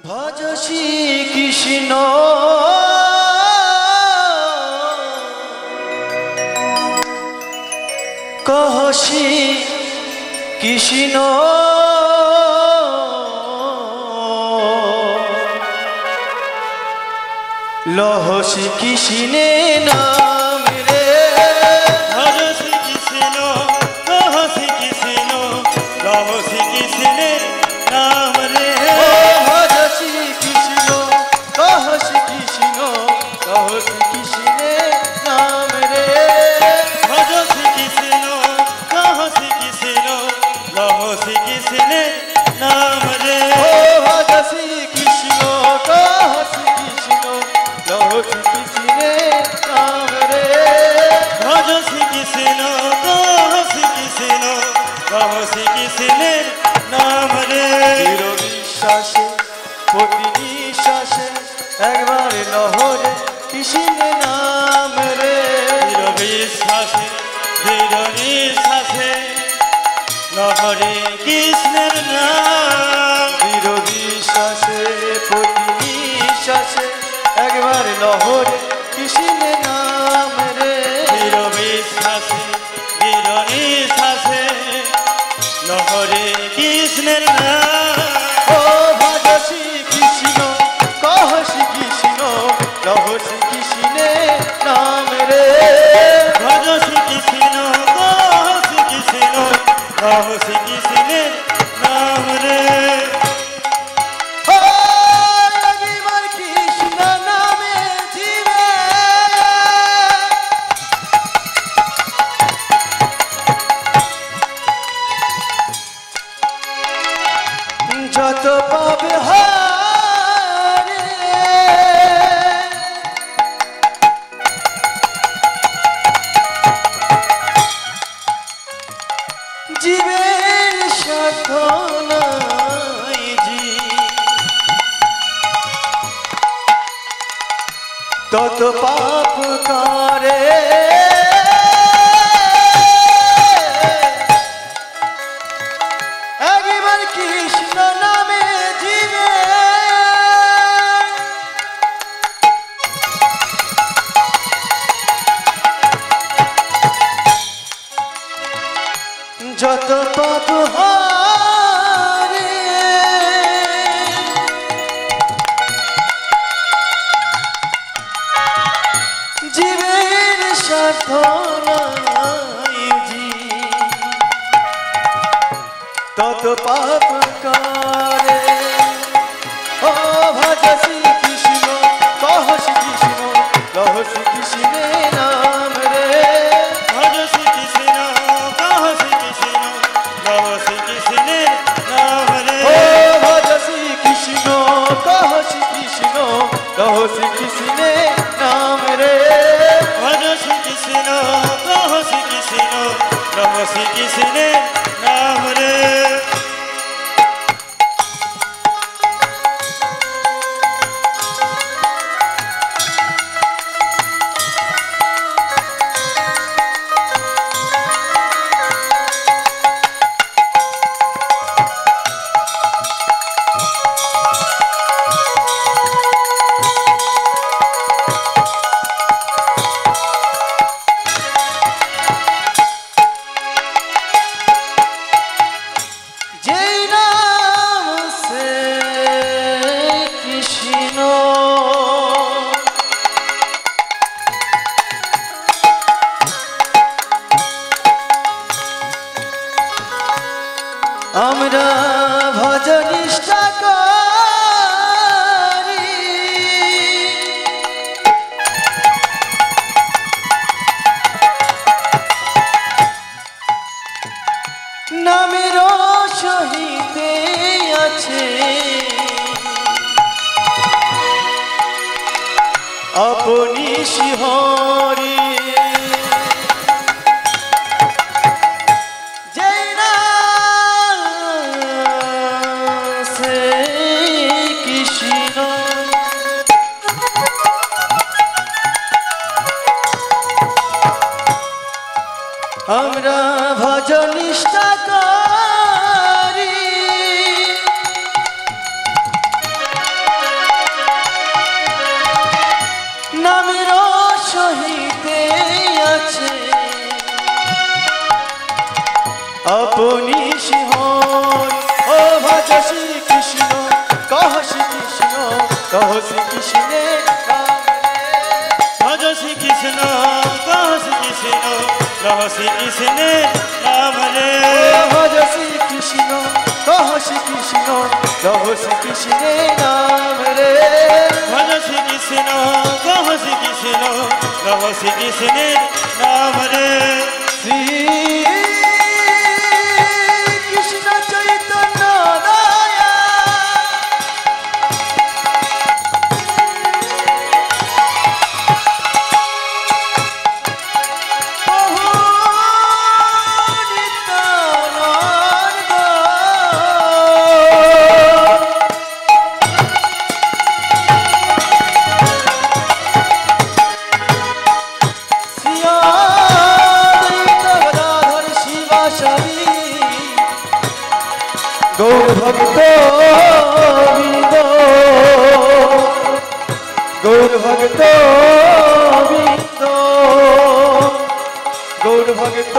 ভজ শ্রী কৃষ্ণ কহ শ্রী কৃষ্ণ লহ শ্রী কৃষ্ণে নাম রে ভজ শ্রী কৃষ্ণ কহ শ্রী কৃষ্ণ লহ শ্রী কৃষ্ণের নাম রে ভজ শ্রী কৃষ্ণ কহ শ্রী কৃষ্ণ লহ শ্রী কৃষ্ণে নাম রে ভজ শ্রী কৃষ্ণ কহ শ্রী কৃষ্ণ লহ শ্রী কৃষ্ণের নাম রে ভজ শ্রী কৃষ্ণ কহ শ্রী কৃষ্ণ লহ শ্রী কৃষ্ণে নাম রে ভজ শ্রী কৃষ্ণ কহ শ্রী কৃষ্ণ লহ শ্রী কৃষ্ণের নাম রে দৃঢ় বিশ্বাসে প্রতি নিঃশ্বাসে একবার লহরে কৃষ্ণের নাম রে দৃঢ় বিশ্বাসে দৃঢ় নিঃশ্বাসে লহরে কৃষ্ণের নাম দৃঢ় বিশ্বাসে প্রতি নিঃশ্বাসে একবার লহরে কৃষ্ণের নাম রে দৃঢ় বিশ্বাসে দৃঢ় নিঃশ্বাসে লহরে কৃষ্ণের নাম ও ভজ শ্রী কৃষ্ণ কহ শ্রী কৃষ্ণ লহ শ্রী কৃষ্ণের নাম রে ভজ শ্রী কৃষ্ণ কহ শ্রী কৃষ্ণ কহ শ্রী কৃষ্ণের নাম রে ও একবার কৃষ্ণ নামে জীবে যত পাবে হারে জীবের সাধনায় জি তত পাপ করে একবার কৃষ্ণ নামে জীবে যত পাপ হারে জীবের সাধনায় জি তত পাপ করে ও ভজ শ্রী কৃষ্ণ কহ শ্রী কৃষ্ণ লহ শ্রী কৃষ্ণে নাম রে ভজ শ্রী কৃষ্ণ কহ শ্রী কৃষ্ণ লহ শ্রী কৃষ্ণের নাম রে ও ভজ শ্রী কৃষ্ণ কহ শ্রী কৃষ্ণ লহ শ্রী কৃষ্ণে নাম রে ভজ শ্রী কৃষ্ণ কহ শ্রী কৃষ্ণ লহ শ্রী কৃষ্ণের নাম রে যেই নাম সে কৃষ্ণ আমরা ভজ নিষ্ঠা করি নামের সহিতে আছে আপনি শিহরি যেই নাম সে কৃষ্ণ আমরা ভজ নিষ্ঠা করি নামের সহিতে আছে আপনি সিংহন ও ভজ শ্রী কৃষ্ণ কহ শ্রী কৃষ্ণ কহ শ্রী কৃষ্ণে ভজ শ্রী কৃষ্ণ কহ শ্রী কৃষ্ণ লহ শ্রী কৃষ্ণের নাম রে ভজ শ্রী কৃষ্ণ কহ শ্রী কৃষ্ণ কহ শ্রী কৃষ্ণে নাম রে ভজ শ্রী কৃষ্ণ কহ শ্রী কৃষ্ণ লহ শ্রী কৃষ্ণের নাম রে শ্রী কৃষ্ণ চৈতন্য দয়া প্রভু নিত্যানন্দ শ্রী অদ্বৈত গদাধর শিবাসাদি গৌর ভক্ত বৃন্দ গৌর ভক্ত বৃন্দ গৌর ভক্ত